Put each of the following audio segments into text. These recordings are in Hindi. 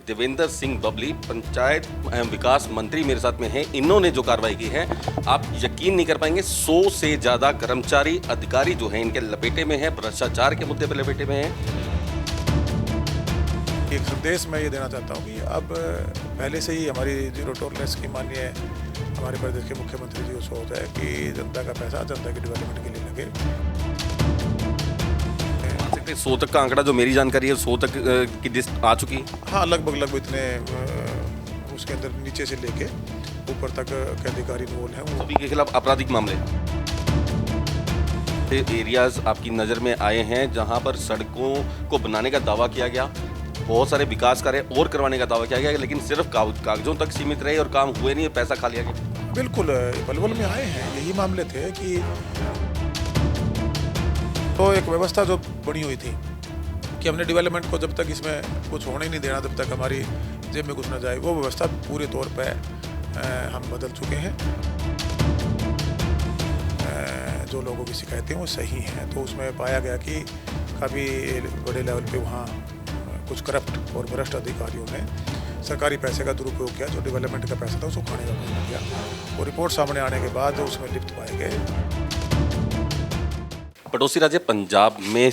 देवेंद्र सिंह बबली पंचायत एवं विकास मंत्री मेरे साथ में हैं। इन्होंने जो कार्रवाई की है आप यकीन नहीं कर पाएंगे, 100 से ज़्यादा कर्मचारी अधिकारी जो हैं इनके लपेटे में हैं, भ्रष्टाचार के मुद्दे पर लपेटे में हैं। एक संदेश मैं ये देना चाहता हूँ कि अब पहले से ही हमारी जीरो टॉलरेंस की माननीय हमारे प्रदेश के मुख्यमंत्री जी को सोच है कि जनता का पैसा जनता के डेवलपमेंट के लिए लगे। 100 तक का आंकड़ा जो मेरी जानकारी है 100 तक की लिस्ट आ चुकी है। हाँ, लगभग इतने उसके अंदर नीचे से लेके ऊपर तक के अधिकारी इन्वॉल्व हैं। सभी के खिलाफ आपराधिक मामले एरियाज आपकी नज़र में आए हैं जहां पर सड़कों को बनाने का दावा किया गया, बहुत सारे विकास कार्य और करवाने का दावा किया गया, लेकिन सिर्फ कागजों तक सीमित रहे और काम हुए नहीं, पैसा खा लिया गया। बिल्कुल पलवल में आए हैं, यही मामले थे कि तो एक व्यवस्था जो बनी हुई थी कि हमने डेवलपमेंट को जब तक इसमें कुछ होने ही नहीं देना, जब तक हमारी जेब में कुछ ना जाए, वो व्यवस्था पूरे तौर पे हम बदल चुके हैं। जो लोगों की शिकायतें वो सही हैं, तो उसमें पाया गया कि काफ़ी बड़े लेवल पे वहाँ कुछ करप्ट और भ्रष्ट अधिकारियों ने सरकारी पैसे का दुरुपयोग किया, जो डेवलपमेंट का पैसा था उसको खाने का काम किया। वो रिपोर्ट सामने आने के बाद उसमें लिप्त पाए गए। पड़ोसी राज्य पंजाब में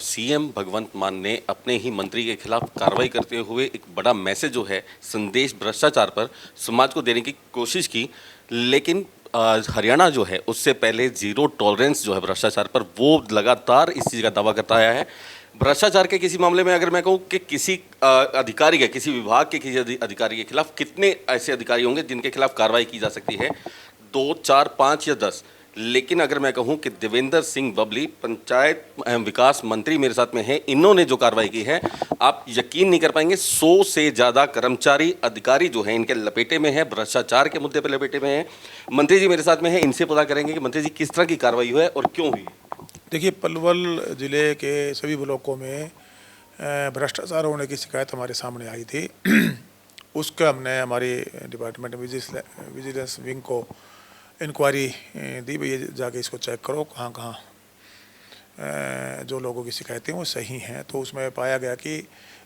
सीएम भगवंत मान ने अपने ही मंत्री के खिलाफ कार्रवाई करते हुए एक बड़ा मैसेज जो है संदेश भ्रष्टाचार पर समाज को देने की कोशिश की, लेकिन हरियाणा जो है उससे पहले जीरो टॉलरेंस जो है भ्रष्टाचार पर वो लगातार इस चीज़ का दावा करता आया है। भ्रष्टाचार के किसी मामले में अगर मैं कहूँ कि किसी अधिकारी के, किसी विभाग के किसी अधिकारी के खिलाफ कितने ऐसे अधिकारी होंगे जिनके खिलाफ कार्रवाई की जा सकती है, 2, 4, 5 या 10, लेकिन अगर मैं कहूं कि देवेंद्र सिंह बबली पंचायत एवं विकास मंत्री मेरे साथ में हैं, इन्होंने जो कार्रवाई की है आप यकीन नहीं कर पाएंगे, 100 से ज़्यादा कर्मचारी अधिकारी जो हैं इनके लपेटे में हैं, भ्रष्टाचार के मुद्दे पर लपेटे में हैं। मंत्री जी मेरे साथ में हैं, इनसे पता करेंगे कि मंत्री जी किस तरह की कार्रवाई हुई है और क्यों हुई। देखिए, पलवल ज़िले के सभी ब्लॉकों में भ्रष्टाचार होने की शिकायत हमारे सामने आई थी। उसका हमने हमारी डिपार्टमेंट विजिलेंस विंग को इंक्वायरी दी, भाई ये जाके इसको चेक करो कहाँ जो लोगों की शिकायतें वो सही हैं। तो उसमें पाया गया कि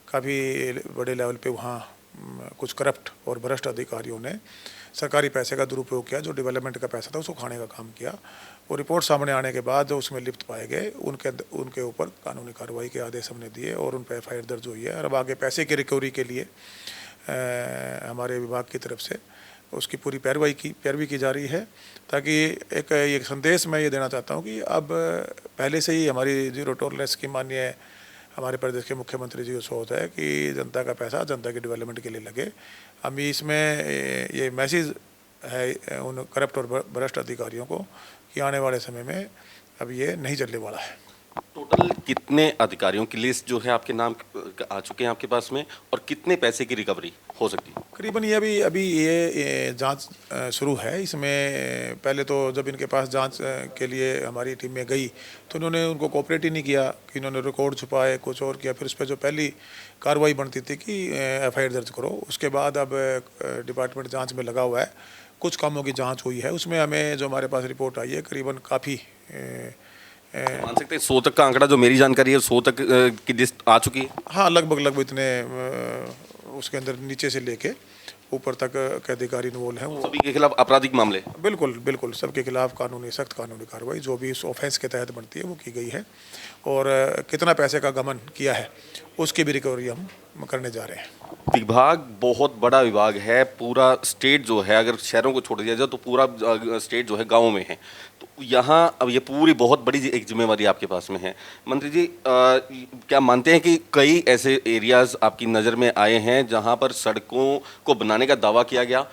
काफ़ी बड़े लेवल पे वहाँ कुछ करप्ट और भ्रष्ट अधिकारियों ने सरकारी पैसे का दुरुपयोग किया, जो डेवलपमेंट का पैसा था उसको खाने का काम किया। वो रिपोर्ट सामने आने के बाद उसमें लिप्त पाए गए, उनके ऊपर कानूनी कार्रवाई के आदेश हमने दिए और उन पर FIR दर्ज हुई है। और अब आगे पैसे की रिकवरी के लिए हमारे विभाग की तरफ से उसकी पूरी पैरवी की जा रही है, ताकि एक संदेश मैं ये देना चाहता हूँ कि अब पहले से ही हमारी जीरो टॉलरेंस की माननीय हमारे प्रदेश के मुख्यमंत्री जी को सोच है कि जनता का पैसा जनता के डेवलपमेंट के लिए लगे। हम इसमें ये मैसेज है उन करप्ट और भ्रष्ट अधिकारियों को कि आने वाले समय में अब ये नहीं चलने वाला है। टोटल कितने अधिकारियों की लिस्ट जो है आपके नाम आ चुके हैं आपके पास में, और कितने पैसे की रिकवरी हो सकती है? करीबन ये अभी ये जांच शुरू है। इसमें पहले तो जब इनके पास जांच के लिए हमारी टीम में गई तो उन्होंने उनको कोऑपरेट ही नहीं किया, कि इन्होंने रिकॉर्ड छुपाए, कुछ और किया। फिर उस पर जो पहली कार्रवाई बनती थी कि FIR दर्ज करो, उसके बाद अब डिपार्टमेंट जाँच में लगा हुआ है। कुछ कामों की जाँच हुई है, उसमें हमें जो हमारे पास रिपोर्ट आई है करीबन काफ़ी मान सकते हैं 100 तक का आंकड़ा जो मेरी जानकारी है 100 तक की लिस्ट आ चुकी है। हाँ, लगभग इतने उसके अंदर नीचे से लेके ऊपर तक के अधिकारी इन्वॉल्व हैं। सभी के खिलाफ आपराधिक मामले बिल्कुल सबके खिलाफ सख्त कानूनी कार्रवाई जो भी इस ऑफेंस के तहत बनती है वो की गई है। और कितना पैसे का गमन किया है उसकी भी रिकवरी हम करने जा रहे हैं। विभाग बहुत बड़ा विभाग है, पूरा स्टेट जो है, अगर शहरों को छोड़ दिया जाए तो पूरा स्टेट जो है गाँव में है, तो यहाँ अब ये पूरी बहुत बड़ी एक जिम्मेवारी आपके पास में है। मंत्री जी क्या मानते हैं कि कई ऐसे एरियाज आपकी नज़र में आए हैं जहाँ पर सड़कों को बनाने का दावा किया गया,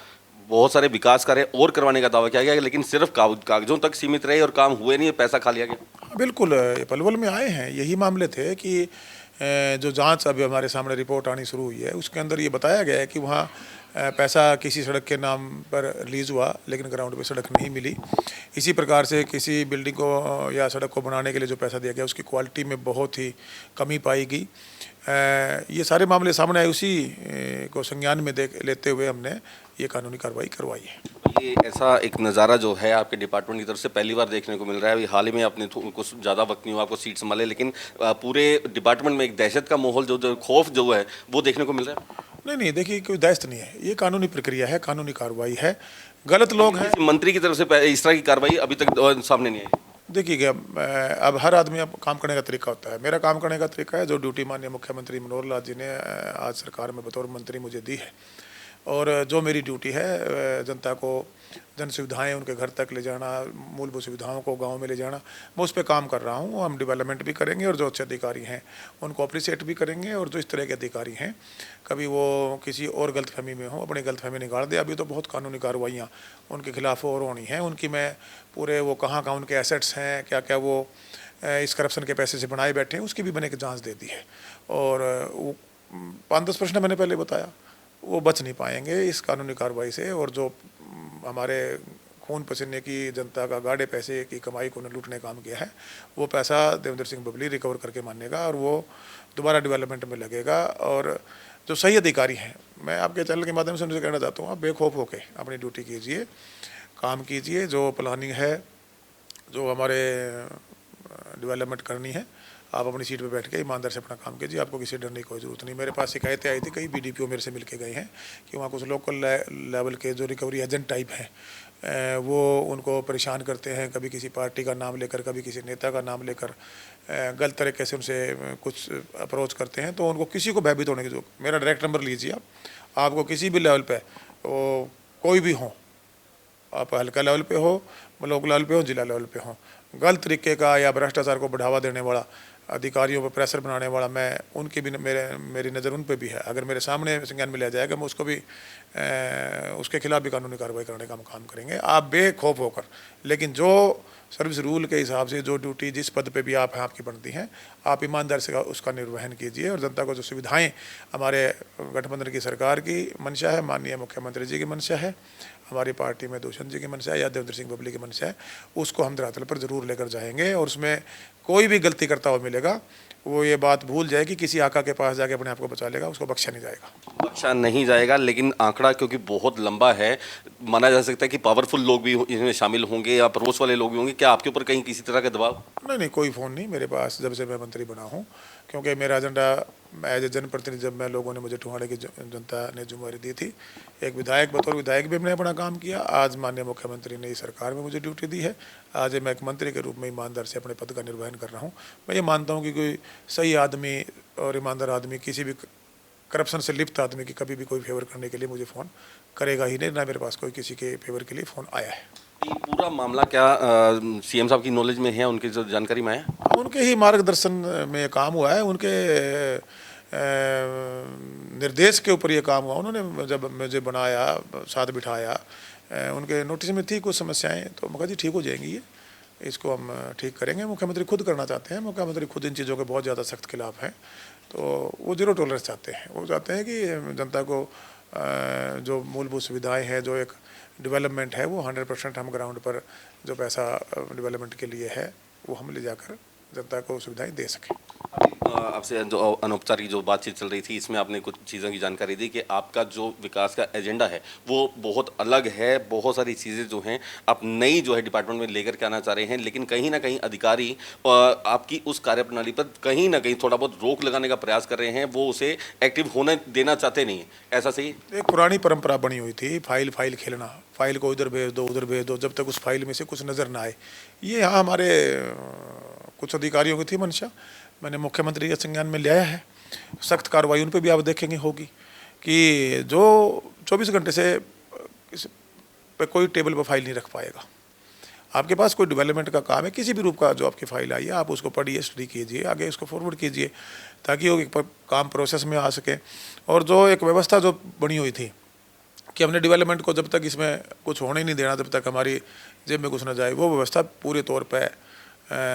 बहुत सारे विकास कार्य और करवाने का दावा किया गया, लेकिन सिर्फ कागजों तक सीमित रहे और काम हुए नहीं, पैसा खा लिया गया? बिल्कुल पलवल में आए हैं, यही मामले थे कि जो जांच अभी हमारे सामने रिपोर्ट आनी शुरू हुई है उसके अंदर ये बताया गया है कि वहाँ पैसा किसी सड़क के नाम पर रिलीज़ हुआ, लेकिन ग्राउंड पे सड़क नहीं मिली। इसी प्रकार से किसी बिल्डिंग को या सड़क को बनाने के लिए जो पैसा दिया गया उसकी क्वालिटी में बहुत ही कमी पाई गई। ये सारे मामले सामने आए, उसी को संज्ञान में लेते हुए हमने ये कानूनी कार्रवाई करवाई है। ये ऐसा एक नज़ारा जो है आपके डिपार्टमेंट की तरफ से पहली बार देखने को मिल रहा है। अभी हाल ही में आपने कुछ ज़्यादा वक्त नहीं हुआ आपको सीट संभाले, लेकिन पूरे डिपार्टमेंट में एक दहशत का माहौल जो खौफ जो है वो देखने को मिल रहा है। नहीं देखिए, कोई दायित्व नहीं है, ये कानूनी प्रक्रिया है, कानूनी कार्रवाई है। गलत लोग हैं। किसी मंत्री की तरफ से इस तरह की कार्रवाई अभी तक सामने नहीं आई। देखिए क्या, अब हर आदमी अब काम करने का तरीका होता है। मेरा काम करने का तरीका है जो ड्यूटी माननीय मुख्यमंत्री मनोहर लाल जी ने आज सरकार में बतौर मंत्री मुझे दी है, और जो मेरी ड्यूटी है जनता को जन सुविधाएँ उनके घर तक ले जाना, मूलभूत सुविधाओं को गांव में ले जाना, मैं उस पर काम कर रहा हूं। हम डेवलपमेंट भी करेंगे और जो अच्छे अधिकारी हैं उनको अप्रिशिएट भी करेंगे, और जो इस तरह के अधिकारी हैं कभी वो किसी और गलतफहमी में हो, अपनी गलतफहमी निकाल दे। अभी तो बहुत कानूनी कार्रवाइयाँ उनके खिलाफ और होनी हैं। उनकी मैं पूरे वो कहाँ उनके एसेट्स हैं, क्या क्या वो इस करप्शन के पैसे से बनाए बैठे हैं, उसकी भी मैंने एक जाँच दे दी है। और वो 5-10 प्रश्न मैंने पहले बताया, वो बच नहीं पाएंगे इस कानूनी कार्रवाई से। और जो हमारे खून पसीने की जनता का गाढ़े पैसे की कमाई को लूटने काम किया है, वो पैसा देवेंद्र सिंह बबली रिकवर करके मानेगा और वो दोबारा डेवलपमेंट में लगेगा। और जो सही अधिकारी हैं, मैं आपके चैनल के माध्यम से उनसे कहना चाहता हूँ, आप बेखौफ होकर अपनी ड्यूटी कीजिए, काम कीजिए। जो प्लानिंग है, जो हमारे डेवलपमेंट करनी है, आप अपनी सीट पे बैठ के ईमानदार से अपना काम कीजिए, आपको किसी डरने की कोई ज़रूरत नहीं। मेरे पास शिकायतें आई थी, कई बीडीपीओ मेरे से मिल के गए हैं कि वहाँ कुछ लोकल लेवल के जो रिकवरी एजेंट टाइप हैं वो उनको परेशान करते हैं, कभी किसी पार्टी का नाम लेकर, कभी किसी नेता का नाम लेकर गलत तरीके से उनसे कुछ अप्रोच करते हैं। तो उनको किसी को भयभीत होने की जरूरत, मेरा डायरेक्ट नंबर लीजिए आप, आपको किसी भी लेवल पर वो कोई भी हो, आप हल्का लेवल पे हो, ब्लॉक लेवल पे हो, जिला लेवल पे हो, गलत तरीके का या भ्रष्टाचार को बढ़ावा देने वाला, अधिकारियों पर प्रेशर बनाने वाला, मैं उनकी भी मेरी नज़र उन पे भी है। अगर मेरे सामने संज्ञान में लिया जाएगा, मैं उसको भी उसके खिलाफ भी कानूनी कार्रवाई करने का हम काम करेंगे, आप बेखौफ होकर। लेकिन जो सर्विस रूल के हिसाब से जो ड्यूटी जिस पद पे भी आप हैं, आपकी बनती हैं, आप ईमानदार से उसका निर्वहन कीजिए। और जनता को जो सुविधाएं हमारे गठबंधन की सरकार की मंशा है, माननीय मुख्यमंत्री जी की मंशा है, हमारी पार्टी में दुष्यंत जी की मंशा है या देवेंद्र सिंह बबली की मंशा है, उसको हम धरातल पर ज़रूर लेकर जाएंगे। और उसमें कोई भी गलती करता हुआ मिलेगा, वो ये बात भूल जाए कि किसी आका के पास जाके अपने आप को बचा लेगा, उसको बख्शा नहीं जाएगा। बख्शा नहीं जाएगा, लेकिन आंकड़ा क्योंकि बहुत लंबा है, माना जा सकता है कि पावरफुल लोग भी इसमें शामिल होंगे या पड़ोस वाले लोग भी होंगे। क्या आपके ऊपर कहीं किसी तरह का दबाव? नहीं, कोई फ़ोन नहीं मेरे पास जब से मैं मंत्री बना हूँ, क्योंकि मेरा एजेंडा एज ए जनप्रतिनिधि, जब मैं लोगों ने मुझे टुहाड़े की जनता ने जिम्मेदारी दी थी, एक विधायक बतौर विधायक भी मैंने अपना काम किया। आज माननीय मुख्यमंत्री ने इस सरकार में मुझे ड्यूटी दी है, आज मैं एक मंत्री के रूप में ईमानदार से अपने पद का निर्वहन कर रहा हूँ। मैं ये मानता हूँ कि कोई सही आदमी और ईमानदार आदमी किसी भी करप्शन से लिप्त आदमी की कभी भी कोई फेवर करने के लिए मुझे फ़ोन करेगा ही नहीं, ना मेरे पास कोई किसी के फेवर के लिए फ़ोन आया है। ये पूरा मामला क्या सीएम साहब की नॉलेज में है, उनकी जो जानकारी में है? उनके ही मार्गदर्शन में काम हुआ है, उनके निर्देश के ऊपर ये काम हुआ। उन्होंने जब मुझे बनाया, साथ बिठाया, उनके नोटिस में थी कुछ समस्याएं, तो मैं कहा जी ठीक हो जाएंगी, ये इसको हम ठीक करेंगे। मुख्यमंत्री खुद करना चाहते हैं, मुख्यमंत्री खुद इन चीज़ों के बहुत ज़्यादा सख्त खिलाफ हैं, तो वो जीरो टॉलरेंस चाहते हैं। वो चाहते हैं कि जनता को जो मूलभूत सुविधाएँ हैं, जो एक डेवलपमेंट है, वो 100% हम ग्राउंड पर जो पैसा डेवलपमेंट के लिए है वो हम ले जाकर जनता को सुविधाएं दे सकें। आपसे जो अनौपचारिक जो बातचीत चल रही थी, इसमें आपने कुछ चीज़ों की जानकारी दी कि आपका जो विकास का एजेंडा है वो बहुत अलग है, बहुत सारी चीज़ें जो हैं आप नई जो है डिपार्टमेंट में लेकर के आना चाह रहे हैं, लेकिन कहीं ना कहीं अधिकारी आपकी उस कार्यप्रणाली पर कहीं ना कहीं थोड़ा बहुत रोक लगाने का प्रयास कर रहे हैं, वो उसे एक्टिव होने देना चाहते नहीं है, ऐसा सही? एक पुरानी परंपरा बनी हुई थी, फाइल खेलना, फाइल को इधर भेज दो उधर भेज दो, जब तक उस फाइल में से कुछ नज़र ना आए। ये यहाँ हमारे कुछ अधिकारियों की थी मंशा, मैंने मुख्यमंत्री के संज्ञान में लिया है। सख्त कार्रवाई उन पर भी आप देखेंगे होगी कि जो 24 घंटे से पे कोई टेबल पर फाइल नहीं रख पाएगा। आपके पास कोई डेवलपमेंट का काम है, किसी भी रूप का जो आपकी फाइल आई है, आप उसको पढ़िए, स्टडी कीजिए, आगे उसको फॉरवर्ड कीजिए, ताकि वो काम प्रोसेस में आ सके। और जो एक व्यवस्था जो बनी हुई थी कि हमने डेवलपमेंट को जब तक इसमें कुछ होने नहीं देना, जब तक हमारी जेब में कुछ ना जाए, वो व्यवस्था पूरे तौर पे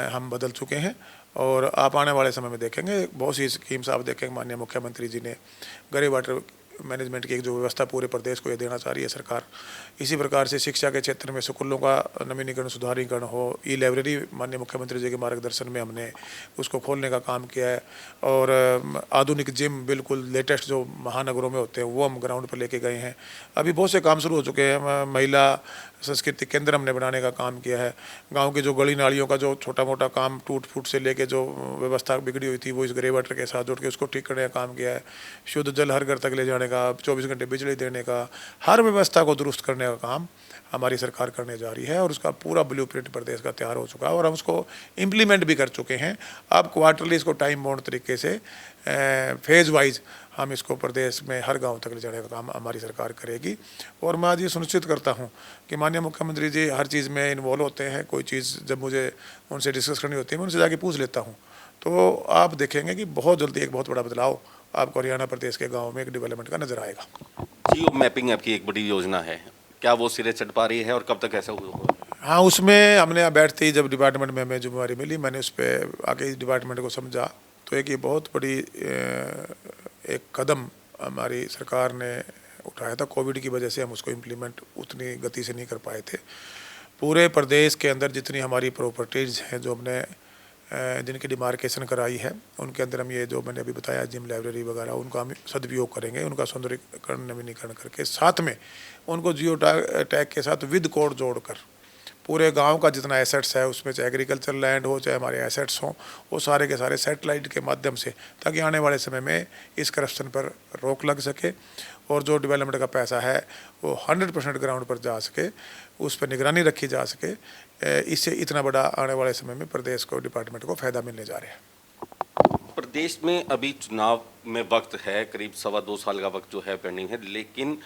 हम बदल चुके हैं। और आप आने वाले समय में देखेंगे बहुत सी स्कीम्स आप देखेंगे, माननीय मुख्यमंत्री जी ने गरीब वाटर मैनेजमेंट की एक जो व्यवस्था पूरे प्रदेश को ये देना चाह रही है सरकार। इसी प्रकार से शिक्षा के क्षेत्र में स्कूलों का नवीनीकरण, सुधारीकरण हो, ई लाइब्रेरी माननीय मुख्यमंत्री जी के मार्गदर्शन में हमने उसको खोलने का काम किया है। और आधुनिक जिम बिल्कुल लेटेस्ट जो महानगरों में होते हैं वो हम ग्राउंड पर लेके गए हैं। अभी बहुत से काम शुरू हो चुके हैं, महिला सांस्कृतिक केंद्र हमने बनाने का काम किया है। गांव की जो गली नालियों का जो छोटा मोटा काम टूट फूट से लेके जो व्यवस्था बिगड़ी हुई थी वो इस ग्रे वाटर के साथ जोड़ के उसको ठीक करने का काम किया है। शुद्ध जल हर घर तक ले जाने का, 24 घंटे बिजली देने का, हर व्यवस्था को दुरुस्त करने का काम हमारी सरकार करने जा रही है और उसका पूरा ब्लूप्रिंट प्रदेश का तैयार हो चुका है और हम उसको इम्प्लीमेंट भी कर चुके हैं। अब क्वार्टरली इसको टाइम बाउंड तरीके से फेज़ वाइज हम इसको प्रदेश में हर गांव तक ले जाने का काम हमारी सरकार करेगी। और मैं आज ये सुनिश्चित करता हूं कि माननीय मुख्यमंत्री जी हर चीज़ में इन्वॉल्व होते हैं। कोई चीज़ जब मुझे उनसे डिस्कस करनी होती है मैं उनसे जाके पूछ लेता हूं, तो आप देखेंगे कि बहुत जल्दी एक बहुत बड़ा बदलाव आपको हरियाणा प्रदेश के गाँव में एक डेवलपमेंट का नज़र आएगा। जियो मैपिंग आपकी एक बड़ी योजना है, क्या वो सिरे चढ़ पा रही है और कब तक ऐसा होगा? हाँ, उसमें हमने बैठते ही जब डिपार्टमेंट में हमें जिम्मेवारी मिली मैंने उस पर आके इस डिपार्टमेंट को समझा, तो एक ये बहुत बड़ी एक कदम हमारी सरकार ने उठाया था। कोविड की वजह से हम उसको इम्प्लीमेंट उतनी गति से नहीं कर पाए थे। पूरे प्रदेश के अंदर जितनी हमारी प्रॉपर्टीज़ हैं जो हमने जिनकी डिमार्केशन कराई है उनके अंदर हम ये जो मैंने अभी बताया जिम लाइब्रेरी वगैरह उनका हम सदुपयोग करेंगे, उनका सौंदर्यीकरण नवीनीकरण करके साथ में उनको जियो टैग के साथ विद कोड जोड़कर पूरे गांव का जितना एसेट्स है उसमें चाहे एग्रीकल्चर लैंड हो चाहे हमारे एसेट्स हों वो सारे के सारे सैटेलाइट के माध्यम से, ताकि आने वाले समय में इस करप्शन पर रोक लग सके और जो डेवलपमेंट का पैसा है वो 100% ग्राउंड पर जा सके, उस पर निगरानी रखी जा सके। इससे इतना बड़ा आने वाले समय में प्रदेश को डिपार्टमेंट को फ़ायदा मिलने जा रहा है। प्रदेश में अभी चुनाव में वक्त है, करीब 2.25 साल का वक्त जो है पेंडिंग है, लेकिन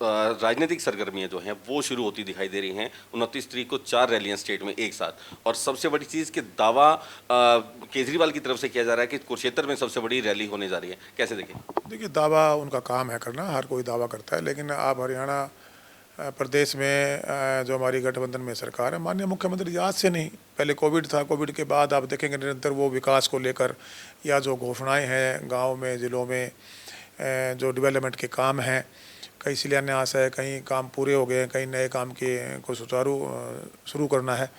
राजनीतिक सरगर्मियां जो हैं वो शुरू होती दिखाई दे रही हैं। 29 तारीख को 4 रैलियां स्टेट में एक साथ, और सबसे बड़ी चीज़ कि दावा केजरीवाल की तरफ से किया जा रहा है कि कुरुक्षेत्र में सबसे बड़ी रैली होने जा रही है, कैसे देखें? देखिए, दावा उनका काम है करना, हर कोई दावा करता है, लेकिन आप हरियाणा प्रदेश में जो हमारी गठबंधन में सरकार है, माननीय मुख्यमंत्री आज से नहीं, पहले कोविड था, कोविड के बाद आप देखेंगे निरंतर वो विकास को लेकर या जो घोषणाएं हैं गांव में ज़िलों में जो डेवलपमेंट के काम हैं, कई शिलान्यास है, कहीं काम पूरे हो गए हैं, कहीं नए काम के को सुचारू शुरू करना है,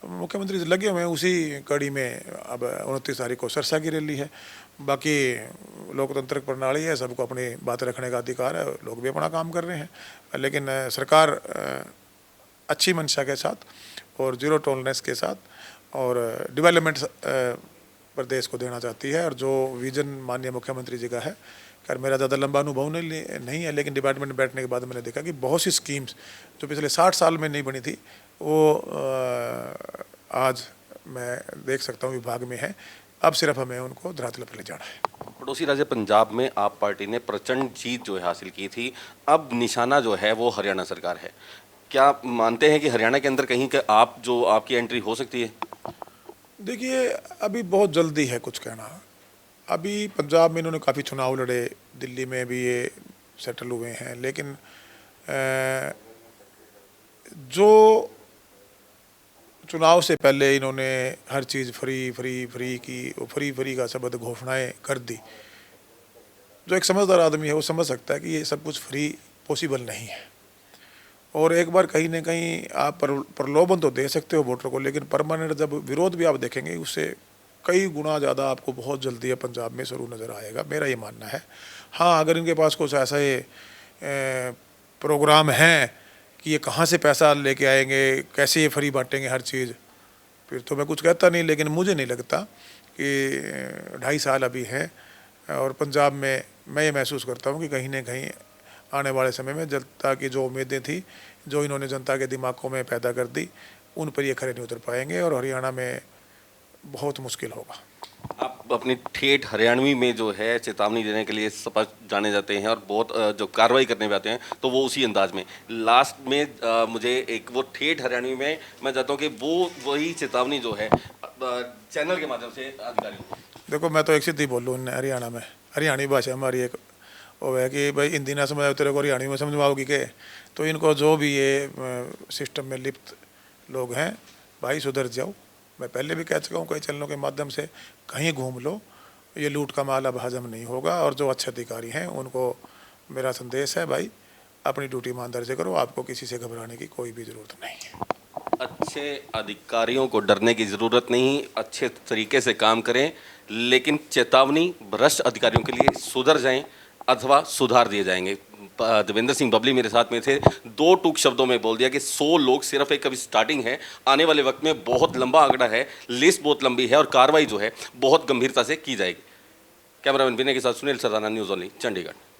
मुख्यमंत्री लगे हुए हैं उसी कड़ी में। अब 29 तारीख को सरसा की रैली है। बाकी लोकतंत्र प्रणाली है, सबको अपनी बात रखने का अधिकार है, लोग भी अपना काम कर रहे हैं, लेकिन सरकार अच्छी मंशा के साथ और जीरो टॉलरेंस के साथ और डेवलपमेंट प्रदेश को देना चाहती है। और जो विजन माननीय मुख्यमंत्री जी का है, खैर मेरा ज़्यादा लंबा अनुभव नहीं है, लेकिन डिपार्टमेंट में बैठने के बाद मैंने देखा कि बहुत सी स्कीम्स जो पिछले 60 साल में नहीं बनी थी वो आज मैं देख सकता हूँ विभाग में है। अब सिर्फ हमें उनको धरातल पर ले जाना है। पड़ोसी राज्य पंजाब में आप पार्टी ने प्रचंड जीत जो है हासिल की थी, अब निशाना जो है वो हरियाणा सरकार है। क्या मानते हैं कि हरियाणा के अंदर कहीं के आपकी एंट्री हो सकती है? देखिए, अभी बहुत जल्दी है कुछ कहना। अभी पंजाब में इन्होंने काफ़ी चुनाव लड़े, दिल्ली में भी ये सेटल हुए हैं, लेकिन जो चुनाव से पहले इन्होंने हर चीज़ फ्री की, वो फ्री का शब्द घोषणाएं कर दी। जो एक समझदार आदमी है वो समझ सकता है कि ये सब कुछ फ्री पॉसिबल नहीं है, और एक बार कहीं ना कहीं आप प्रलोभन तो दे सकते हो वोटर को, लेकिन परमानेंट जब विरोध भी आप देखेंगे उससे कई गुना ज़्यादा आपको बहुत जल्दी है पंजाब में शुरू नज़र आएगा, मेरा ये मानना है। हाँ, अगर इनके पास कुछ ऐसे प्रोग्राम हैं कि ये कहाँ से पैसा लेके आएंगे, कैसे ये फ्री बांटेंगे हर चीज़, फिर तो मैं कुछ कहता नहीं, लेकिन मुझे नहीं लगता कि 2.5 साल अभी हैं और पंजाब में मैं ये महसूस करता हूँ कि कहीं ना कहीं आने वाले समय में जनता की जो उम्मीदें थी, जो इन्होंने जनता के दिमागों में पैदा कर दी, उन पर ये खरे नहीं उतर पाएंगे और हरियाणा में बहुत मुश्किल होगा। आप अपनी ठेठ हरियाणवी में जो है चेतावनी देने के लिए स्पष्ट जाने जाते हैं और बहुत जो कार्रवाई करने पे आते हैं तो वो उसी अंदाज में लास्ट में मुझे एक वो ठेठ हरियाणवी में मैं चाहता हूँ कि वो वही चेतावनी जो है चैनल के माध्यम से अधिकारियों को। देखो, मैं तो एक सीधी बोलूँ, हरियाणा में हरियाणी भाषा हमारी एक वो है कि भाई हिंदी ना समझ तेरे को हरियाणी में समझवाओगी के, तो इनको जो भी ये सिस्टम में लिप्त लोग हैं भाई सुधर जाओ। मैं पहले भी कह चुका हूँ कई चैनलों के माध्यम से, कहीं घूम लो, ये लूट का माल अब हजम नहीं होगा। और जो अच्छे अधिकारी हैं उनको मेरा संदेश है, भाई अपनी ड्यूटी ईमानदारी से करो, आपको किसी से घबराने की कोई भी ज़रूरत नहीं है। अच्छे अधिकारियों को डरने की ज़रूरत नहीं, अच्छे तरीके से काम करें, लेकिन चेतावनी भ्रष्ट अधिकारियों के लिए सुधर जाएं अथवा सुधार दिए जाएंगे। देवेंद्र सिंह बबली मेरे साथ में थे, दो टूक शब्दों में बोल दिया कि 100 लोग सिर्फ एक अभी स्टार्टिंग है, आने वाले वक्त में बहुत लंबा आंकड़ा है, लिस्ट बहुत लंबी है और कार्रवाई जो है बहुत गंभीरता से की जाएगी। कैमरामैन विनय के साथ सुनील सरदाना, न्यूज़ ओनली, चंडीगढ़।